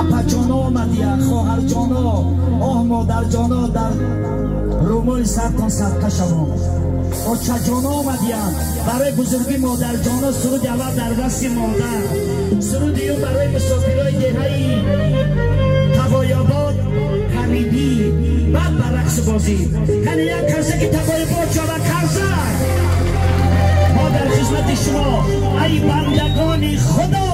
اپا جانا آمدیم خواهر جانا آه مادر جانا در رومای سرتان صدقه شما آچه جانا آمدیم برای بزرگی مادر جانا سرود اول در دست مادر سرود دیو برای مسافرهای دهه‌ای تبایاباد حمیدی بعد بر رقص بازی کنه یک کسی که تبایاباد جانا کرزه ما در خدمت شما ای بندگان خدا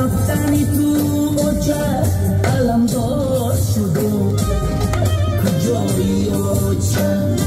رفتنی تو اوچه علم دار شدم کجایی اوچه